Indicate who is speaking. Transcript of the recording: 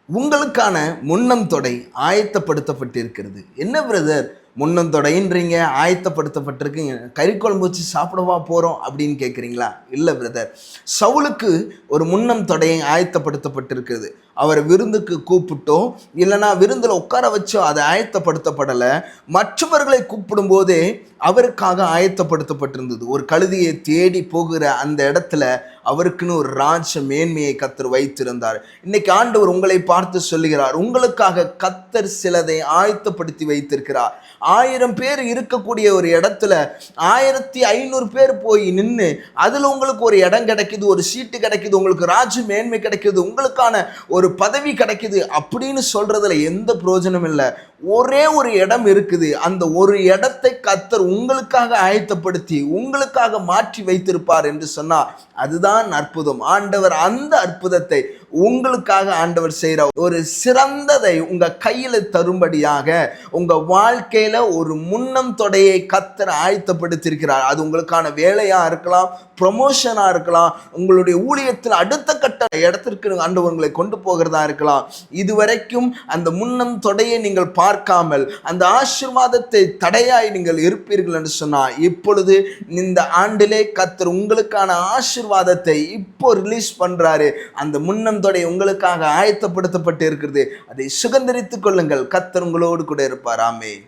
Speaker 1: உங்களுக்கான முன்னம் தொடை ஆயத்தப்படுத்தப்பட்டிருக்கிறது. என்ன பிரதர் முன்னம் தொடைன்றீங்க, ஆயத்தப்படுத்தப்பட்டிருக்கீங்க, கறி குழம்பு வச்சு சாப்பிடவா போகிறோம் அப்படின்னு கேட்குறீங்களா? இல்லை பிரதர், சவுலுக்கு ஒரு முன்னம் தொடையை ஆயத்தப்படுத்தப்பட்டிருக்கிறது. அவரை விருந்துக்கு கூப்பிட்டோம், இல்லைனா விருந்தில் உட்கார வச்சோ அதை ஆயத்தப்படுத்தப்படலை. மற்றவர்களை கூப்பிடும் போதே அவருக்காக ஆயத்தப்படுத்தப்பட்டிருந்தது. ஒரு கழுதியை தேடி போகிற அந்த இடத்துல அவருக்குன்னு ஒரு ராஜ மேன்மையை கத்தர் வைத்திருந்தார். இன்னைக்கு ஆண்டவர் உங்களை பார்த்து சொல்லுகிறார், உங்களுக்காக கத்தர் சிலதை ஆயத்தப்படுத்தி வைத்திருக்கிறார். 1000 பேர் இருக்கக்கூடிய ஒரு இடத்துல 1500 பேர் போய் நின்று அதில் உங்களுக்கு ஒரு இடம் கிடைக்குது, ஒரு சீட்டு கிடைக்குது, உங்களுக்கு ராஜ மேன்மை கிடைக்குது, உங்களுக்கான ஒரு பதவி கிடைக்குது அப்படின்னு சொல்றதுல எந்த பிரயோஜனம் இல்லை. ஒரே ஒரு இடம் இருக்குது, அந்த ஒரு இடத்தை கத்தர் உங்களுக்காக ஆயத்தப்படுத்தி உங்களுக்காக மாற்றி வைத்திருப்பார் என்று சொன்னார். அதுதான் அற்புதம். ஆண்டவர் அந்த அற்புதத்தை உங்களுக்காக ஆண்டவர் செய்கிற ஒரு சிறந்ததை உங்க கையில தரும்படியாக உங்க வாழ்க்கையில ஒரு முன்னம் தொடையை கத்தர் ஆயத்தப்படுத்தியிருக்கிறார். அது உங்களுக்கான வேலையா இருக்கலாம், ப்ரொமோஷனா இருக்கலாம், உங்களுடைய ஊழியத்தில் அடுத்த கட்ட இடத்திற்கு ஆண்டவர் உங்களை கொண்டு போகிறதா இருக்கலாம். இதுவரைக்கும் அந்த முன்னம் தொடையை நீங்கள் பார்க்காமல் அந்த ஆசீர்வாதத்தை தடையாய் நீங்கள் இருப்பீர்கள் என்று சொன்னால், இப்பொழுது இந்த ஆண்டிலே கத்தர் உங்களுக்கான ஆசீர்வாதத்தை இப்போ ரிலீஸ் பண்றாரு. அந்த முன்னம் தொடை உங்களுக்காக ஆயத்தப்படுத்தப்பட்டு இருக்கிறது. அதை சுதந்தரித்துக் கொள்ளுங்கள். கத்தர் உங்களோடு கூட இருப்பார். ஆமென்.